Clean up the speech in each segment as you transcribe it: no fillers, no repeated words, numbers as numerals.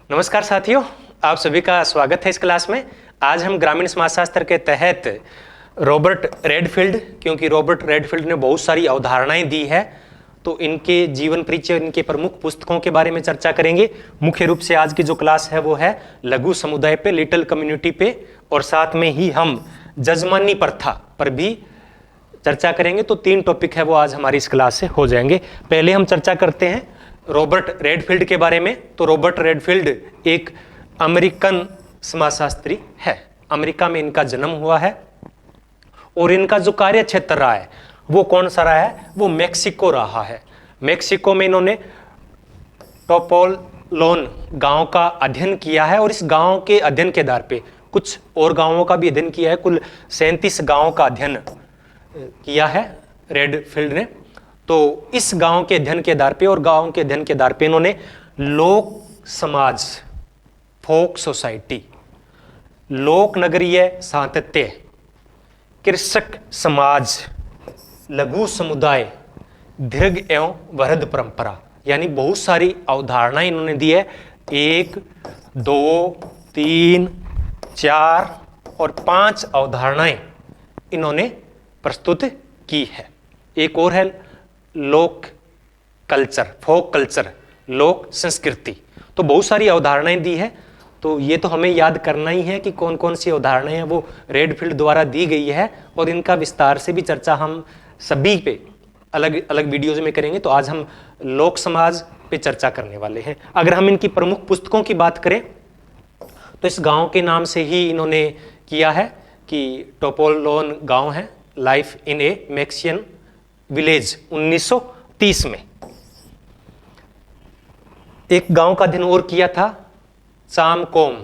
नमस्कार साथियों, आप सभी का स्वागत है इस क्लास में। आज हम ग्रामीण समाजशास्त्र के तहत रॉबर्ट रेडफील्ड, क्योंकि रॉबर्ट रेडफील्ड ने बहुत सारी अवधारणाएं दी है, तो इनके जीवन परिचय, इनके प्रमुख पुस्तकों के बारे में चर्चा करेंगे। मुख्य रूप से आज की जो क्लास है वो है लघु समुदाय पे, लिटिल कम्युनिटी पे, और साथ में ही हम जजमानी प्रथा पर भी चर्चा करेंगे। तो 3 टॉपिक है वो आज हमारी इस क्लास से हो जाएंगे। पहले हम चर्चा करते हैं रॉबर्ट रेडफील्ड के बारे में। तो रॉबर्ट रेडफील्ड एक अमेरिकन समाजशास्त्री है। अमेरिका में इनका जन्म हुआ है और इनका जो कार्य क्षेत्र रहा है वो कौन सा रहा है? वो मेक्सिको रहा है। मेक्सिको में इन्होंने टोपोलोन गांव का अध्ययन किया है और इस गांव के अध्ययन के आधार पे कुछ और गांवों का भी अध्ययन किया है। कुल 37 गांवों का अध्ययन किया है रेडफील्ड ने। तो इस गांव के अध्ययन के आधार पे और गांव के अध्ययन के आधार पे इन्होंने लोक समाज, फोक सोसाइटी, लोक नगरीय सातत्य, कृषक समाज, लघु समुदाय, दीर्घ एवं वृहद परंपरा, यानी बहुत सारी अवधारणाएं इन्होंने दी है। 1, 2, 3, 4 और 5 अवधारणाएं इन्होंने प्रस्तुत की है। एक और है लोक कल्चर, फोक कल्चर, लोक संस्कृति। तो बहुत सारी अवधारणाएं दी है। तो ये तो हमें याद करना ही है कि कौन कौन सी अवधारणाएं हैं वो रेडफील्ड द्वारा दी गई है, और इनका विस्तार से भी चर्चा हम सभी पे अलग अलग वीडियोज में करेंगे। तो आज हम लोक समाज पे चर्चा करने वाले हैं। अगर हम इनकी प्रमुख पुस्तकों की बात करें तो इस गांव के नाम से ही इन्होंने किया है कि टोपोलोन गांव है, लाइफ इन ए मैक्सियन विलेज, 1930 में। एक गांव का अध्ययन और किया था, चामकोम।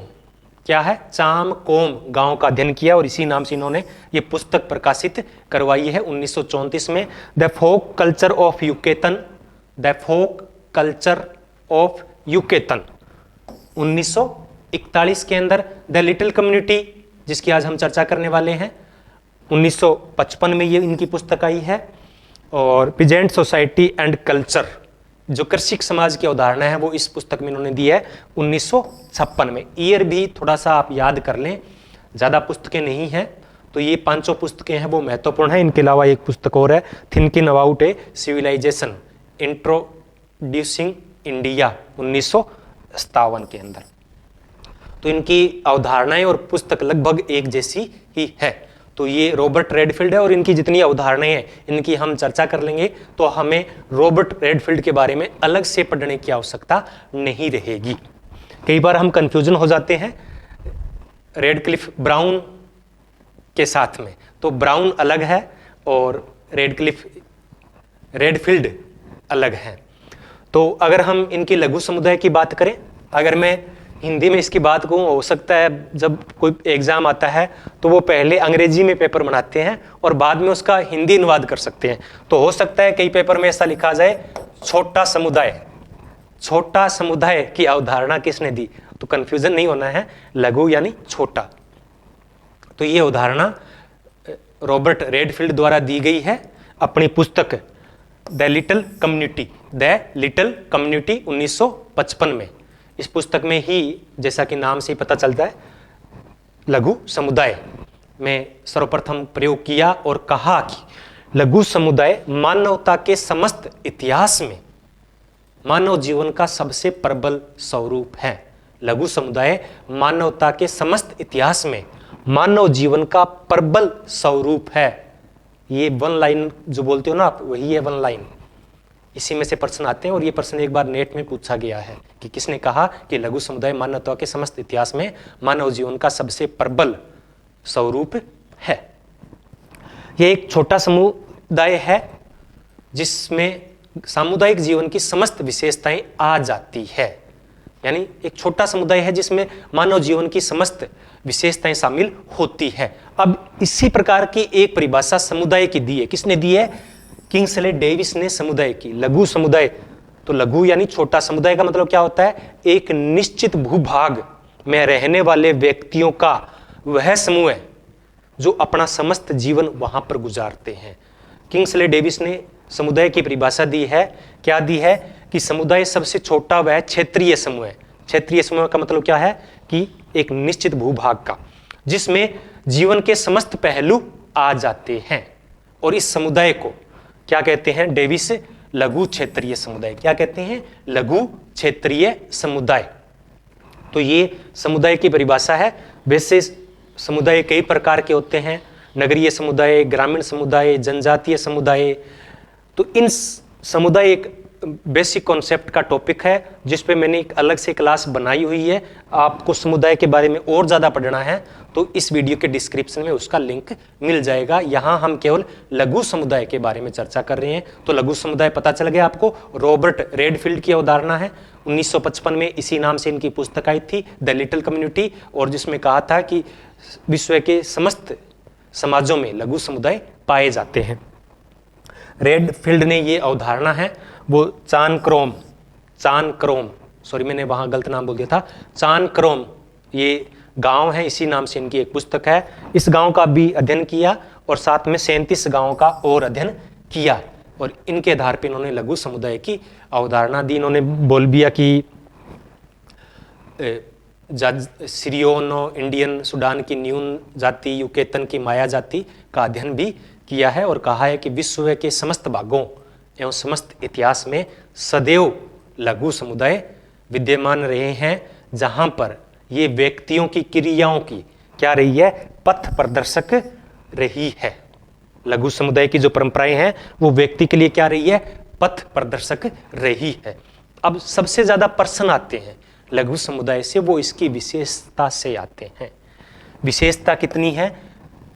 क्या है? चामकोम गांव का अध्ययन किया और इसी नाम से इन्होंने ये पुस्तक प्रकाशित करवाई है 1934 में, the folk culture of Yucatan. The folk culture of Yucatan 1941 के अंदर। द लिटिल कम्युनिटी, जिसकी आज हम चर्चा करने वाले हैं, 1955 में ये इनकी पुस्तक आई है। और पीजेंट सोसाइटी एंड कल्चर, जो कृषिक समाज की अवधारणा है वो इस पुस्तक में इन्होंने दी है 1956 में। ईयर भी थोड़ा सा आप याद कर लें, ज़्यादा पुस्तकें नहीं हैं। तो ये 5 पुस्तकें हैं वो महत्वपूर्ण है। इनके अलावा एक पुस्तक और है, thinking about a civilization, introducing India, 1957 के अंदर। तो इनकी अवधारणाएं और पुस्तक लगभग एक जैसी ही है। तो ये रॉबर्ट रेडफील्ड है और इनकी जितनी अवधारणाएं हैं इनकी हम चर्चा कर लेंगे। तो हमें रॉबर्ट रेडफील्ड के बारे में अलग से पढ़ने की आवश्यकता नहीं रहेगी। कई बार हम कंफ्यूजन हो जाते हैं रेडक्लिफ ब्राउन के साथ में। तो ब्राउन अलग है और रेडफील्ड अलग है। तो अगर हम इनकी लघु समुदाय की बात करें, अगर मैं हिंदी में इसकी बात कहूँ, हो सकता है जब कोई एग्जाम आता है तो वो पहले अंग्रेजी में पेपर बनाते हैं और बाद में उसका हिंदी अनुवाद कर सकते हैं। तो हो सकता है कई पेपर में ऐसा लिखा जाए छोटा समुदाय। छोटा समुदाय की अवधारणा किसने दी? तो कंफ्यूजन नहीं होना है, लघु यानी छोटा। तो ये अवधारणा रॉबर्ट रेडफील्ड द्वारा दी गई है अपनी पुस्तक द लिटिल कम्युनिटी, 1955 में। इस पुस्तक में ही, जैसा कि नाम से ही पता चलता है, लघु समुदाय में सर्वप्रथम प्रयोग किया और कहा कि लघु समुदाय मानवता के समस्त इतिहास में मानव जीवन का सबसे प्रबल स्वरूप है। लघु समुदाय मानवता के समस्त इतिहास में मानव जीवन का प्रबल स्वरूप है। ये 1 लाइन जो बोलते हो ना आप, वही है 1 लाइन। इसी में से प्रश्न आते हैं और ये प्रश्न एक बार नेट में पूछा गया है कि किसने कहा कि लघु समुदाय मानवता के समस्त इतिहास में मानव जीवन का सबसे प्रबल स्वरूप है। यह एक छोटा समुदाय है जिसमें सामुदायिक जीवन की समस्त विशेषताएं आ जाती है। यानी एक छोटा समुदाय है जिसमें मानव जीवन की समस्त विशेषताएं शामिल होती है। अब इसी प्रकार की एक परिभाषा समुदाय की दी है। किसने दी है? किंग्सले डेविस ने समुदाय की। लघु समुदाय, तो लघु यानी छोटा, समुदाय का मतलब क्या होता है? एक निश्चित भूभाग में रहने वाले व्यक्तियों का वह समूह है जो अपना समस्त जीवन वहां पर गुजारते हैं। किंग्सले डेविस ने समुदाय की परिभाषा दी है। क्या दी है? कि समुदाय सबसे छोटा वह क्षेत्रीय समूह है। क्षेत्रीय समूह का मतलब क्या है कि एक निश्चित भूभाग का, जिसमें जीवन के समस्त पहलू आ जाते हैं। और इस समुदाय को क्या कहते हैं? डेविस लघु क्षेत्रीय समुदाय। क्या कहते हैं? लघु क्षेत्रीय समुदाय। तो ये समुदाय की परिभाषा है। वैसे समुदाय कई प्रकार के होते हैं, नगरीय समुदाय, ग्रामीण समुदाय, जनजातीय समुदाय। तो इन समुदाय एक बेसिक कॉन्सेप्ट का टॉपिक है जिस पे मैंने एक अलग से क्लास बनाई हुई है। आपको समुदाय के बारे में और ज़्यादा पढ़ना है तो इस वीडियो के डिस्क्रिप्शन में उसका लिंक मिल जाएगा। यहाँ हम केवल लघु समुदाय के बारे में चर्चा कर रहे हैं। तो लघु समुदाय पता चल गया आपको। रॉबर्ट रेडफील्ड की अवधारणा है। 1955 में इसी नाम से इनकी पुस्तक आई थी, द लिटिल कम्युनिटी, और जिसमें कहा था कि विश्व के समस्त समाजों में लघु समुदाय पाए जाते हैं। रेडफील्ड ने ये अवधारणा है वो चानक्रोम, सॉरी मैंने वहां गलत नाम बोल दिया था, चानक्रोम ये गांव है, इसी नाम से इनकी एक पुस्तक है। इस गांव का भी अध्ययन किया और साथ में 37 गांवों का और अध्ययन किया और इनके आधार पर इन्होंने लघु समुदाय की अवधारणा दी। इन्होंने बोल दिया कि सीरियोनो इंडियन सुडान की न्यून जाति, युकेतन की माया जाति का अध्ययन भी किया है और कहा है कि विश्व के समस्त भागों एवं समस्त इतिहास में सदैव लघु समुदाय विद्यमान रहे हैं, जहां पर ये व्यक्तियों की क्रियाओं की क्या रही है? पथ प्रदर्शक रही है। लघु समुदाय की जो परंपराएं हैं वो व्यक्ति के लिए क्या रही है? पथ प्रदर्शक रही है। अब सबसे ज्यादा प्रश्न आते हैं लघु समुदाय से, वो इसकी विशेषता से आते हैं। विशेषता कितनी है?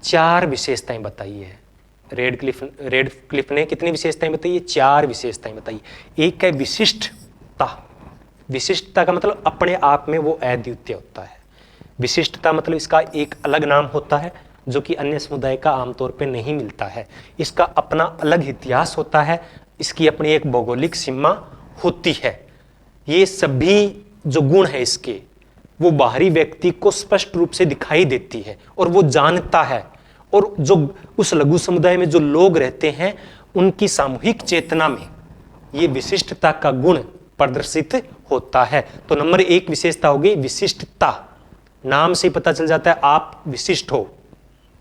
4 विशेषताएं बताई है। रेडक्लिफ ने कितनी विशेषताएं बताई है? 4 विशेषताएं बताई। एक है विशिष्टता। विशिष्टता का मतलब अपने आप में वो अद्वितीय होता है। विशिष्टता मतलब इसका एक अलग नाम होता है जो कि अन्य समुदाय का आमतौर पे नहीं मिलता है। इसका अपना अलग इतिहास होता है, इसकी अपनी एक भौगोलिक सीमा होती है। ये सभी जो गुण है इसके वो बाहरी व्यक्ति को स्पष्ट रूप से दिखाई देती है और वो जानता है। और जो उस लघु समुदाय में जो लोग रहते हैं उनकी सामूहिक चेतना में ये विशिष्टता का गुण प्रदर्शित होता है। तो नंबर 1 विशेषता होगी विशिष्टता। नाम से पता चल जाता है आप विशिष्ट हो।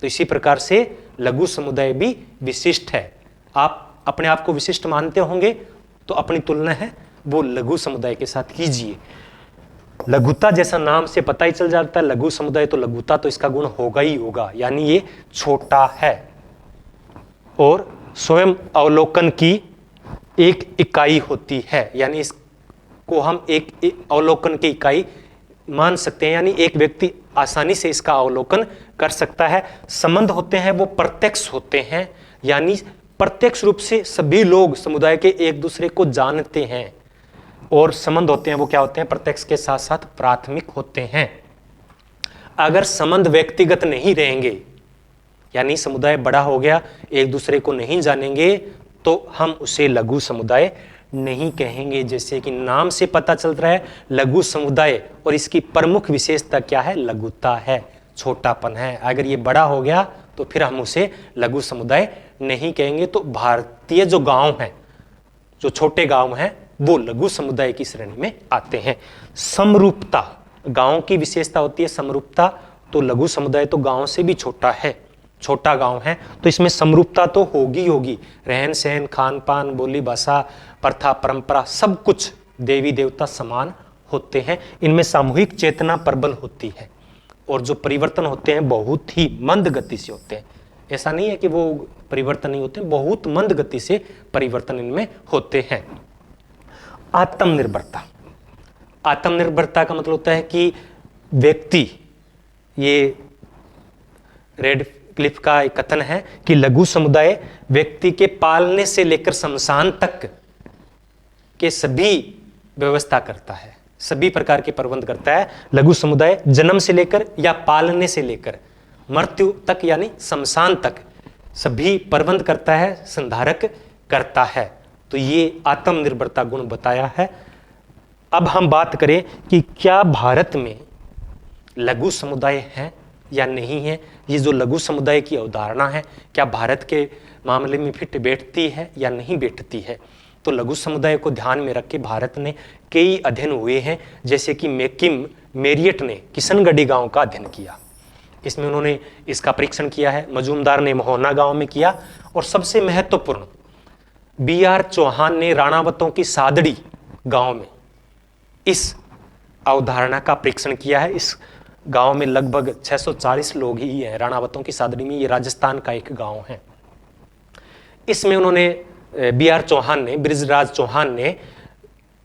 तो इसी प्रकार से लघु समुदाय भी विशिष्ट है। आप अपने आप को विशिष्ट मानते होंगे तो अपनी तुलना है वो लघु समुदाय के साथ कीजिए। लघुता जैसा नाम से पता ही चल जाता है लघु समुदाय, तो लघुता तो इसका गुण होगा ही होगा, यानी ये छोटा है और स्वयं अवलोकन की एक इकाई होती है, यानी इसको हम एक अवलोकन की इकाई मान सकते हैं, यानी एक व्यक्ति आसानी से इसका अवलोकन कर सकता है। संबंध होते हैं वो प्रत्यक्ष होते हैं, यानी प्रत्यक्ष रूप से सभी लोग समुदाय के एक दूसरे को जानते हैं। और संबंध होते हैं वो क्या होते हैं? प्रत्यक्ष के साथ साथ प्राथमिक होते हैं। अगर संबंध व्यक्तिगत नहीं रहेंगे, यानी समुदाय बड़ा हो गया, एक दूसरे को नहीं जानेंगे, तो हम उसे लघु समुदाय नहीं कहेंगे। जैसे कि नाम से पता चल रहा है लघु समुदाय, और इसकी प्रमुख विशेषता क्या है? लघुता है, छोटापन है। अगर ये बड़ा हो गया तो फिर हम उसे लघु समुदाय नहीं कहेंगे। तो भारतीय जो गांव हैं, जो छोटे गांव हैं, वो लघु समुदाय की श्रेणी में आते हैं। समरूपता, गांव की विशेषता होती है समरूपता। तो लघु समुदाय तो गांव से भी छोटा है, छोटा गांव है, तो इसमें समरूपता तो होगी होगी। रहन सहन, खान पान, बोली भाषा, प्रथा परंपरा, सब कुछ देवी देवता समान होते हैं। इनमें सामूहिक चेतना प्रबल होती है और जो परिवर्तन होते हैं बहुत ही मंद गति से होते हैं। ऐसा नहीं है कि वो परिवर्तन नहीं होते, बहुत मंद गति से परिवर्तन इनमें होते हैं। आत्मनिर्भरता। आत्मनिर्भरता का मतलब होता है कि व्यक्ति, ये रेडक्लिफ का एक कथन है कि लघु समुदाय व्यक्ति के पालने से लेकर शमशान तक के सभी व्यवस्था करता है, सभी प्रकार के प्रबंध करता है। लघु समुदाय जन्म से लेकर या पालने से लेकर मृत्यु तक, यानी शमशान तक सभी प्रबंध करता है, संधारक करता है। तो ये आत्मनिर्भरता गुण बताया है। अब हम बात करें कि क्या भारत में लघु समुदाय हैं या नहीं है। ये जो लघु समुदाय की अवधारणा है क्या भारत के मामले में फिट बैठती है या नहीं बैठती है। तो लघु समुदाय को ध्यान में रख के भारत ने कई अध्ययन हुए हैं, जैसे कि मैकिम मेरियट ने किशनगढ़ी गांव का अध्ययन किया, इसमें उन्होंने इसका परीक्षण किया है। मजूमदार ने मोहना गांव में किया, और सबसे महत्वपूर्ण B.R. चौहान ने राणावतों की सादड़ी गांव में इस अवधारणा का परीक्षण किया है। इस गांव में लगभग 640 लोग ही हैं राणावतों की सादड़ी में, ये राजस्थान का एक गांव है। इसमें उन्होंने B.R. चौहान ने, बृजराज चौहान ने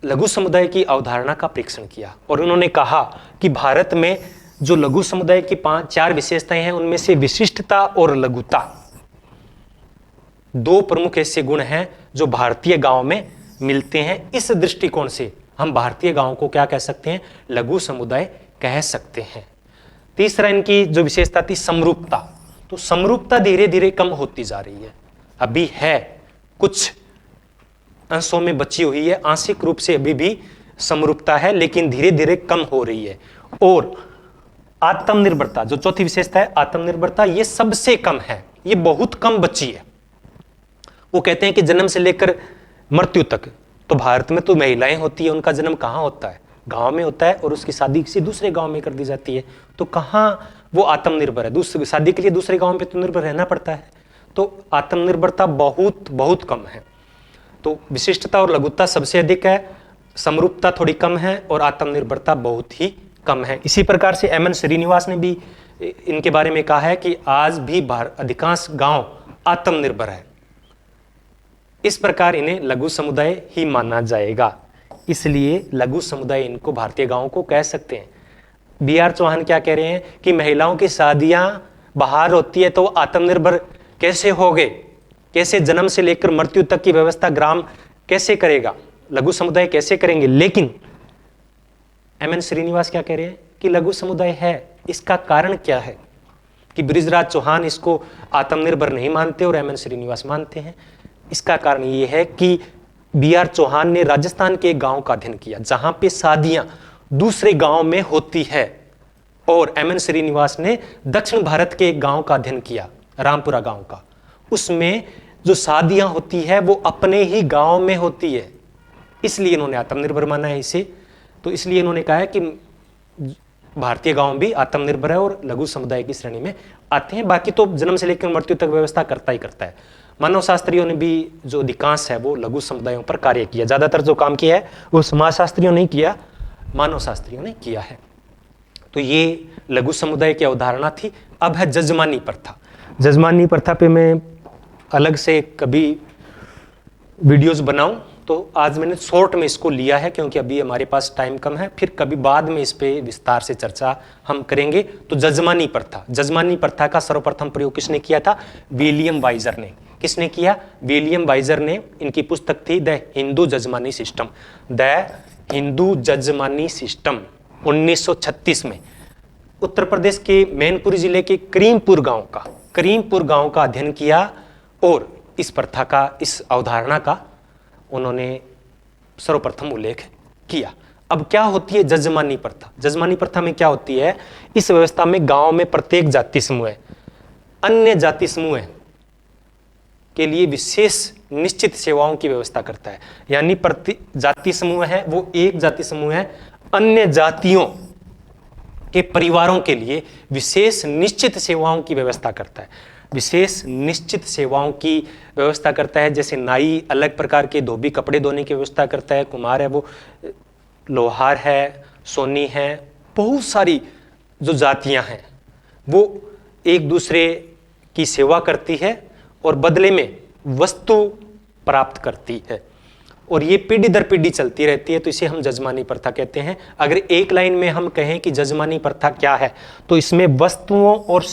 लघु समुदाय की अवधारणा का परीक्षण किया, और उन्होंने कहा कि भारत में जो लघु समुदाय की 4 विशेषताएं हैं, उनमें से विशिष्टता और लघुता 2 प्रमुख ऐसे गुण हैं जो भारतीय गांव में मिलते हैं। इस दृष्टिकोण से हम भारतीय गांव को क्या कह सकते हैं? लघु समुदाय कह सकते हैं। तीसरा इनकी जो विशेषता थी समरूपता, तो समरूपता धीरे धीरे कम होती जा रही है, अभी है कुछ अंशों में बची हुई है, आंशिक रूप से अभी भी समरूपता है, लेकिन धीरे धीरे कम हो रही है। और आत्मनिर्भरता, जो चौथी विशेषता है आत्मनिर्भरता, ये सबसे कम है, ये बहुत कम बची है। वो कहते हैं कि जन्म से लेकर मृत्यु तक तो भारत में तो महिलाएं होती है, उनका जन्म कहाँ होता है? गांव में होता है, और उसकी शादी किसी दूसरे गांव में कर दी जाती है, तो कहाँ वो आत्मनिर्भर है? दूसरी शादी के लिए दूसरे गांव पे तो निर्भर रहना पड़ता है, तो आत्मनिर्भरता बहुत बहुत कम है। तो विशिष्टता और लघुता सबसे अधिक है, समरूपता थोड़ी कम है, और आत्मनिर्भरता बहुत ही कम है। इसी प्रकार से M.N. श्रीनिवास ने भी इनके बारे में कहा है कि आज भी अधिकांश गांव आत्मनिर्भर है। इस प्रकार इन्हें लघु समुदाय ही माना जाएगा, इसलिए लघु समुदाय इनको भारतीय गांवों को कह सकते हैं। B.R. चौहान क्या कह रहे हैं कि महिलाओं की शादियां बाहर होती है तो आत्मनिर्भर कैसे हो गए? कैसे जन्म से लेकर मृत्यु तक की व्यवस्था ग्राम कैसे करेगा? लघु समुदाय कैसे करेंगे? लेकिन M.N. श्रीनिवास क्या कह रहे हैं कि लघु समुदाय है। इसका कारण क्या है कि बृजराज चौहान इसको आत्मनिर्भर नहीं मानते और M.N. श्रीनिवास मानते हैं? इसका कारण यह है कि B.R. चौहान ने राजस्थान के एक गांव का अध्ययन किया जहां पे शादियां दूसरे गांव में होती है, और M.N. श्रीनिवास ने दक्षिण भारत के एक गांव का अध्ययन किया, रामपुरा गांव का। उसमें जो शादियां होती है वो अपने ही गांव में होती है, इसलिए इन्होंने आत्मनिर्भर माना है इसे। तो इसलिए इन्होंने कहा है कि भारतीय गांव भी आत्मनिर्भर है और लघु समुदाय की श्रेणी में आते हैं। बाकी तो जन्म से लेकर मृत्यु तक व्यवस्था करता ही करता है। मानव शास्त्रियों ने भी जो अधिकांश है वो लघु समुदायों पर कार्य किया, ज्यादातर जो काम किया है वो समाजशास्त्रियों ने किया, मानव शास्त्रियों ने किया है। तो ये लघु समुदाय की अवधारणा थी। अब है जजमानी प्रथा। जजमानी प्रथा पे मैं अलग से कभी वीडियोस बनाऊं, तो आज मैंने शॉर्ट में इसको लिया है क्योंकि अभी हमारे पास टाइम कम है, फिर कभी बाद में इस पे विस्तार से चर्चा हम करेंगे। तो जजमानी प्रथा, जजमानी प्रथा का सर्वप्रथम प्रयोग किसने किया था? विलियम वाइजर ने। किसने किया? विलियम वाइजर ने। इनकी पुस्तक थी the Hindu jajmani system, the Hindu jajmani system, 1936 में। उत्तर प्रदेश के मैनपुरी जिले के करीमपुर गांव का अध्ययन किया और इस प्रथा का, इस अवधारणा का उन्होंने सर्वप्रथम उल्लेख किया। अब क्या होती है जजमानी प्रथा? जजमानी प्रथा में क्या होती है? इस व्यवस्था में गांव में प्रत्येक जाति समूह अन्य जाति समूह के लिए विशेष निश्चित सेवाओं की व्यवस्था करता है। यानी प्रति जाति समूह है वो एक जाति समूह है, अन्य जातियों के परिवारों के लिए विशेष निश्चित सेवाओं की व्यवस्था करता है। विशेष निश्चित सेवाओं की व्यवस्था करता है, जैसे नाई अलग प्रकार के धोबी कपड़े धोने की व्यवस्था करता है, कुम्हार है वो लोहार है, सोनी है, बहुत सारी जो जातियां हैं वो एक दूसरे की सेवा करती है और बदले में वस्तु प्राप्त करती है, और ये पीढ़ी दर पीढ़ी चलती रहती है। तो इसे हम जजमानी प्रथा कहते हैं। अगर एक लाइन में हम कहें कि जजमानी प्रथा क्या है, तो इसमें वस्तुओं और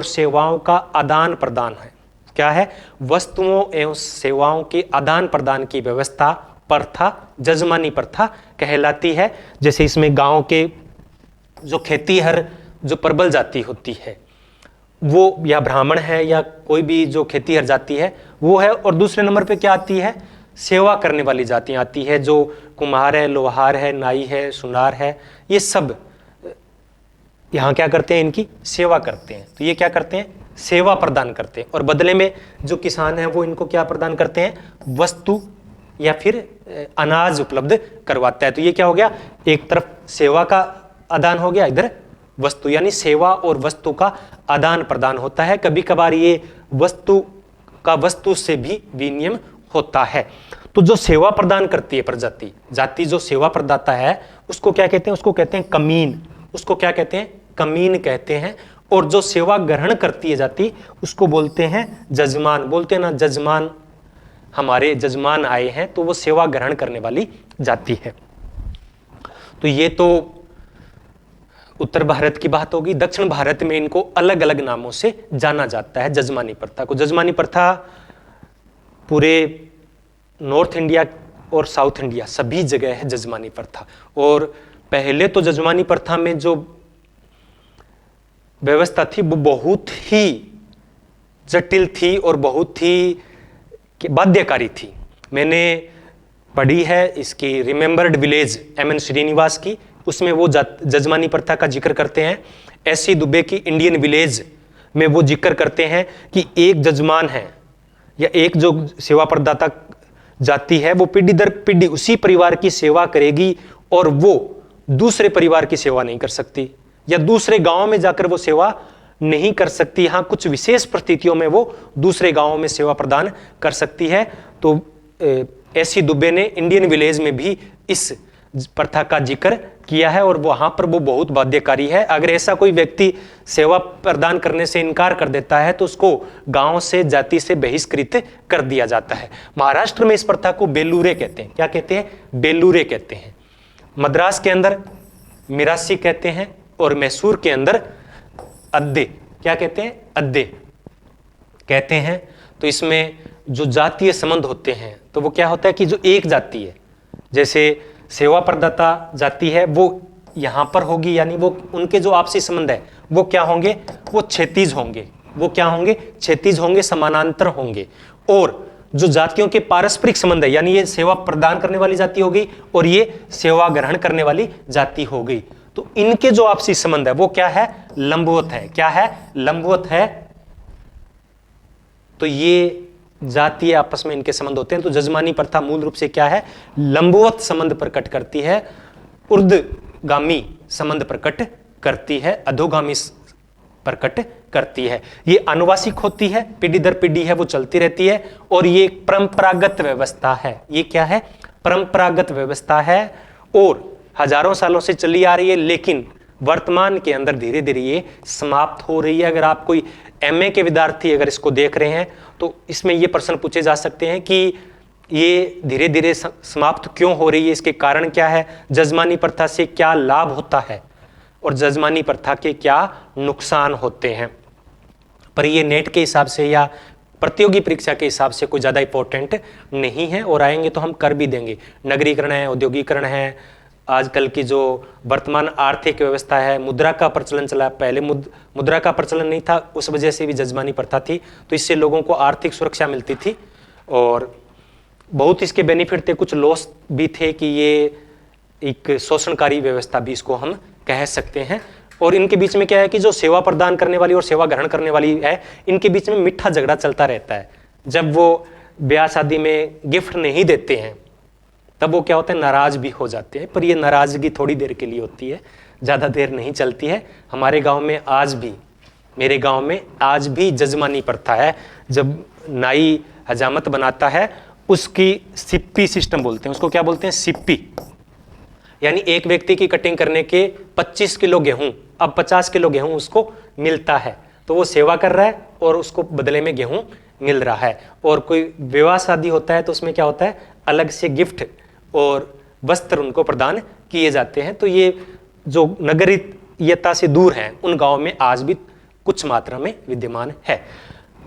सेवाओं का आदान प्रदान है। क्या है? वस्तुओं एवं सेवाओं के आदान प्रदान की व्यवस्था प्रथा जजमानी प्रथा कहलाती है। जैसे इसमें गांव के जो खेतीहर जो प्रबल जाति होती है वो या ब्राह्मण है या कोई भी जो खेतीहर जाति है वो है, और दूसरे नंबर पे क्या आती है? सेवा करने वाली जातियां आती है, जो कुम्हार है, लोहार है, नाई है, सुनार है, ये सब यहाँ क्या करते हैं, इनकी सेवा करते हैं। तो ये क्या करते हैं, सेवा प्रदान करते हैं, और बदले में जो किसान हैं वो इनको क्या प्रदान करते हैं, वस्तु या फिर अनाज उपलब्ध करवाता है। तो ये क्या हो गया, एक तरफ सेवा का आदान हो गया, इधर वस्तु, यानी सेवा और वस्तु का आदान प्रदान होता है। कभी कभार ये वस्तु का वस्तु से भी विनिमय होता है। तो जो सेवा प्रदान करती है प्रजाति, जाति जो सेवा प्रदाता है उसको क्या कहते हैं, उसको कहते हैं कमीन। उसको क्या कहते हैं, कमीन कहते हैं। और जो सेवा ग्रहण करती है जाति उसको बोलते हैं जजमान। बोलते हैं ना, जजमान, हमारे जजमान आए हैं, तो वो सेवा ग्रहण करने वाली जाति है। तो ये तो उत्तर भारत की बात होगी। दक्षिण भारत में इनको अलग अलग नामों से जाना जाता है, जजमानी प्रथा को। जजमानी प्रथा पूरे नॉर्थ इंडिया और साउथ इंडिया सभी जगह है जजमानी प्रथा। और पहले तो जजमानी प्रथा में जो व्यवस्था थी वो बहुत ही जटिल थी और बहुत ही बाध्यकारी थी। मैंने पढ़ी है इसकी remembered village M N Srinivas की, उसमें वो जजमानी प्रथा का जिक्र करते हैं। एस.सी. दुबे की इंडियन विलेज में वो जिक्र करते हैं कि एक जजमान है या एक जो सेवा प्रदाता जाति है वो पीढ़ी दर पीढ़ी उसी परिवार की सेवा करेगी और वो दूसरे परिवार की सेवा नहीं कर सकती या दूसरे गांव में जाकर वो सेवा नहीं कर सकती। हाँ, कुछ विशेष परिस्थितियों में वो दूसरे गांवों में सेवा प्रदान कर सकती है। तो एस.सी. दुबे ने इंडियन विलेज में भी इस प्रथा का जिक्र किया है और वहां पर वो बहुत बाध्यकारी है। अगर ऐसा कोई व्यक्ति सेवा प्रदान करने से इनकार कर देता है तो उसको गांव से, जाति से बहिष्कृत कर दिया जाता है। महाराष्ट्र में इस प्रथा को बेलूरे कहते हैं। क्या कहते हैं, बेलूरे कहते हैं। मद्रास के अंदर मिरासी कहते हैं और मैसूर के अंदर अद्दे, क्या कहते हैं, अद्दे कहते हैं। तो इसमें जो जातीय संबंध होते हैं तो वो क्या होता है कि जो एक जाति है, जैसे सेवा प्रदाता जाति है वो यहां पर होगी, यानी वो उनके जो आपसी संबंध है वो क्या होंगे, वो क्षैतिज होंगे। वो क्या होंगे, क्षैतिज होंगे, समानांतर होंगे। और जो जातियों के पारस्परिक संबंध है, यानी ये सेवा प्रदान करने वाली जाति हो गई और ये सेवा ग्रहण करने वाली जाति हो गई, तो इनके जो आपसी संबंध है वो क्या है, लंबवत है। क्या है, लंबवत है। तो ये जातीय आपस में इनके संबंध होते हैं। तो जजमानी प्रथा मूल रूप से क्या है, लंबवत संबंध प्रकट करती है, ऊर्ध्वगामी संबंध प्रकट करती है, अधोगामी प्रकट करती है। ये आनुवांशिक होती है, पीढ़ी दर पीढ़ी है वो चलती रहती है। और ये एक परंपरागत व्यवस्था है। ये क्या है, परंपरागत व्यवस्था है और हजारों सालों से चली आ रही है, लेकिन वर्तमान के अंदर धीरे धीरे ये समाप्त हो रही है। अगर आप कोई एमए के विद्यार्थी अगर इसको देख रहे हैं तो इसमें ये प्रश्न पूछे जा सकते हैं कि ये धीरे धीरे समाप्त क्यों हो रही है, इसके कारण क्या है, जजमानी प्रथा से क्या लाभ होता है और जजमानी प्रथा के क्या नुकसान होते हैं। पर ये नेट के हिसाब से या प्रतियोगी परीक्षा के हिसाब से कोई ज्यादा इंपॉर्टेंट नहीं है और आएंगे तो हम कर भी देंगे। नगरीकरण है, औद्योगिकरण है, आजकल की जो वर्तमान आर्थिक व्यवस्था है, मुद्रा का प्रचलन चला। पहले मुद्रा का प्रचलन नहीं था, उस वजह से भी जजमानी प्रथा थी। तो इससे लोगों को आर्थिक सुरक्षा मिलती थी और बहुत इसके बेनिफिट थे, कुछ लॉस भी थे कि ये एक शोषणकारी व्यवस्था भी इसको हम कह सकते हैं। और इनके बीच में क्या है कि जो सेवा प्रदान करने वाली और सेवा ग्रहण करने वाली है, इनके बीच में मीठा झगड़ा चलता रहता है। जब वो ब्याह शादी में गिफ्ट नहीं देते हैं तब वो क्या होता है, नाराज भी हो जाते हैं। पर ये नाराजगी थोड़ी देर के लिए होती है, ज़्यादा देर नहीं चलती है। हमारे गांव में आज भी, मेरे गांव में आज भी जजमानी प्रथा है। जब नाई हजामत बनाता है उसकी सिप्पी सिस्टम बोलते हैं, उसको क्या बोलते हैं, सिप्पी। यानी एक व्यक्ति की कटिंग करने के 25 किलो गेहूं, अब 50 किलो गेहूं उसको मिलता है। तो वो सेवा कर रहा है और उसको बदले में गेहूं मिल रहा है। और कोई विवाह शादी होता है तो उसमें क्या होता है, अलग से गिफ्ट और वस्त्र उनको प्रदान किए जाते हैं। तो ये जो नगरीयता से दूर हैं उन गांव में आज भी कुछ मात्रा में विद्यमान है।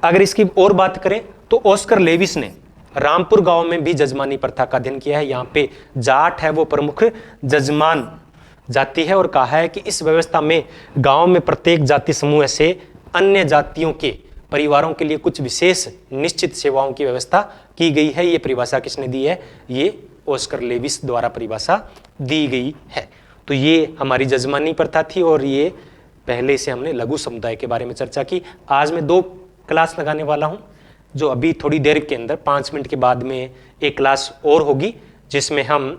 अगर इसकी और बात करें तो ऑस्कर लेविस ने रामपुर गांव में भी जजमानी प्रथा का अध्ययन किया है। यहाँ पे जाट है वो प्रमुख जजमान जाति है और कहा है कि इस व्यवस्था में गांव में प्रत्येक जाति समूह से अन्य जातियों के परिवारों के लिए कुछ विशेष निश्चित सेवाओं की व्यवस्था की गई है। ये परिभाषा किसने दी है, ये ऑस्कर लेविस द्वारा परिभाषा दी गई है। तो ये हमारी जजमानी प्रथा थी और ये पहले से हमने लघु समुदाय के बारे में चर्चा की। आज मैं 2 क्लास लगाने वाला हूं, जो अभी थोड़ी देर के अंदर 5 मिनट के बाद में एक क्लास और होगी, जिसमें हम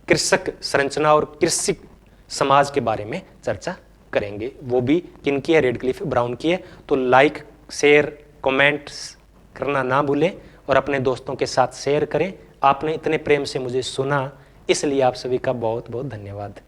कृषक संरचना और कृषि समाज के बारे में चर्चा करेंगे। वो भी किनकी है? रेडक्लिफ ब्राउन की है। तो लाइक, शेयर, कमेंट्स करना ना भूलें और अपने दोस्तों के साथ शेयर करें। आपने इतने प्रेम से मुझे सुना, इसलिए आप सभी का बहुत बहुत धन्यवाद।